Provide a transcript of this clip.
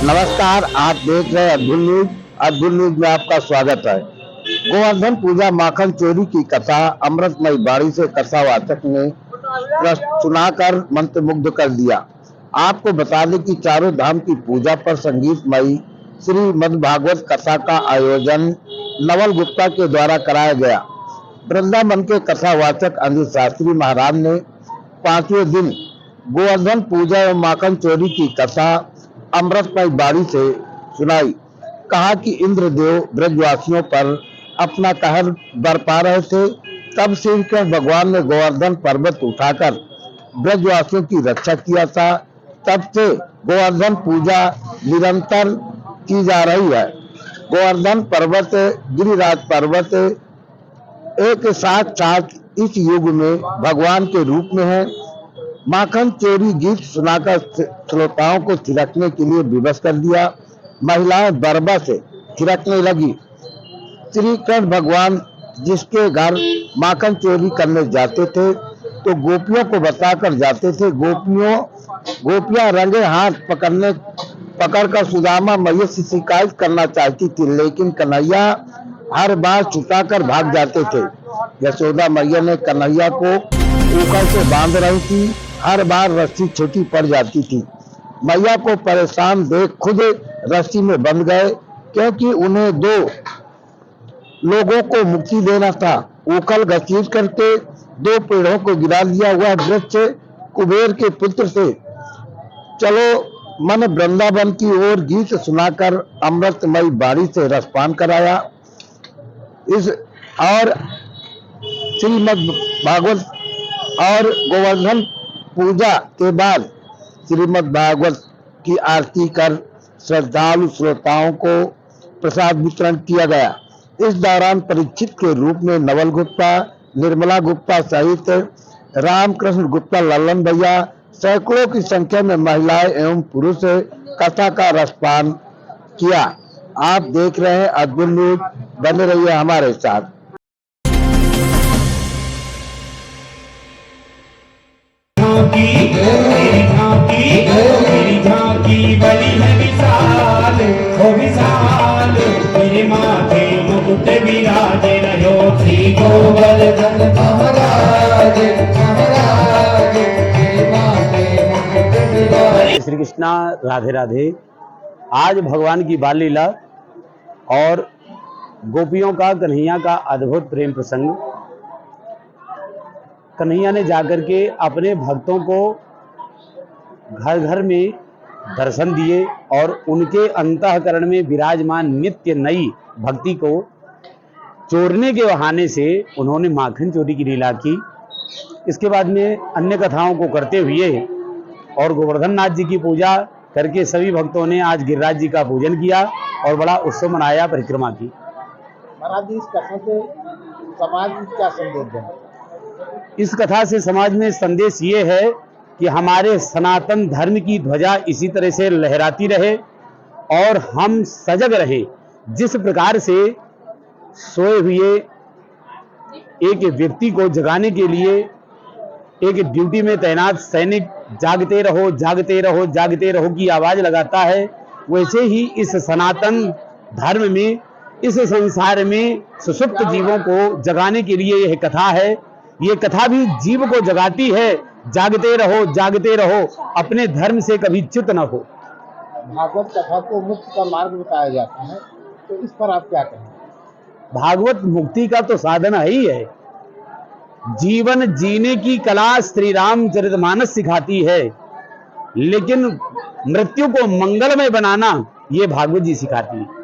नमस्कार, आप देख रहे हैं अद्भुत न्यूज। अद्भुत न्यूज में आपका स्वागत है। गोवर्धन पूजा माखन चोरी की कथा अमृतमयी बाड़ी से कथावाचक ने सुनाकर मंत्रमुग्ध कर दिया। आपको बता दें कि चारों धाम की पूजा पर संगीतमयी श्रीमद् भागवत कथा का आयोजन नवल गुप्ता के द्वारा कराया गया। वृंदावन के कथावाचक अनिल शास्त्री महाराज ने 5वें दिन गोवर्धन पूजा एवं माखन चोरी की कथा अमृतमयी बाड़ी से सुनाई। कहा कि इंद्रदेव ब्रजवासियों पर अपना कहर बरपा रहे थे, तब श्री कृष्ण भगवान ने गोवर्धन पर्वत उठाकर ब्रजवासियों की रक्षा किया था। तब से गोवर्धन पूजा निरंतर की जा रही है। गोवर्धन पर्वत, गिरिराज पर्वत एक साथ इस युग में भगवान के रूप में है। माखन चोरी गीत सुनाकर श्रोताओं को थिरकने के लिए विवश कर दिया। महिलाएं बरबा से थिरकने लगी। श्री कृष्ण भगवान जिसके घर माखन चोरी करने जाते थे तो गोपियों को बताकर जाते थे। गोपियां रंगे हाथ पकड़कर सुदामा मैया से शिकायत करना चाहती थी, लेकिन कन्हैया हर बार छुटाकर भाग जाते थे। यशोदा मैया ने कन्हैया को ऊपर से बांध रही थी, हर बार रस्सी छोटी पड़ जाती थी। मैया को परेशान देख खुद रस्सी में बंध गए, क्योंकि उन्हें 2 लोगों को मुक्ति देना था। उखल घसीट करके 2 पेड़ों को गिरा दिया। हुआ वृक्ष कुबेर के पुत्र थे। चलो मन वृंदावन की ओर गीत सुनाकर अमृतमयी बाड़ी से रसपान कराया। इस और श्रीमद् भागवत और गोवर्धन पूजा के बाद श्रीमद् भागवत की आरती कर श्रद्धालु श्रोताओं को प्रसाद वितरण किया गया। इस दौरान परीक्षित के रूप में नवल गुप्ता, निर्मला गुप्ता सहित रामकृष्ण गुप्ता, लल्लन भैया, सैकड़ों की संख्या में महिलाएं एवं पुरुष कथा का रसपान किया। आप देख रहे हैं अद्भुत न्यूज, बने रहिए हमारे साथ। मेरी झांकी बड़ी है विशाल, हो विशाल, मेरे माथे मुकुट विराजे रहो श्री गोवर्धन महाराज, महाराज, मेरे माथे मुकुट विराजे। श्री कृष्णा, राधे राधे। आज भगवान की बाल लीला और गोपियों का कन्हैया का अद्भुत प्रेम प्रसंग। कन्हैया ने जाकर के अपने भक्तों को घर घर में दर्शन दिए और उनके अंतःकरण में विराजमान नित्य नई भक्ति को चोरने के बहाने से उन्होंने माखन चोरी की लीला की। इसके बाद में अन्य कथाओं को करते हुए और गोवर्धन नाथ जी की पूजा करके सभी भक्तों ने आज गिरिराज जी का पूजन किया और बड़ा उत्सव मनाया, परिक्रमा की। महाराज जी, इस कथा से समाज में क्या संदेश है? इस कथा से समाज में संदेश ये है कि हमारे सनातन धर्म की ध्वजा इसी तरह से लहराती रहे और हम सजग रहे। जिस प्रकार से सोए हुए एक व्यक्ति को जगाने के लिए एक ड्यूटी में तैनात सैनिक जागते रहो, जागते रहो, जागते रहो की आवाज लगाता है, वैसे ही इस सनातन धर्म में, इस संसार में सुषुप्त जीवों को जगाने के लिए यह कथा है। ये कथा भी जीव को जगाती है, जागते रहो, जागते रहो, अपने धर्म से कभी च्युत न हो। भागवत कथा को मुक्ति का मार्ग बताया जाता है, तो इस पर आप क्या कहें? भागवत मुक्ति का तो साधन ही है। जीवन जीने की कला श्री रामचरितमानस सिखाती है, लेकिन मृत्यु को मंगलमय बनाना ये भागवत जी सिखाती है।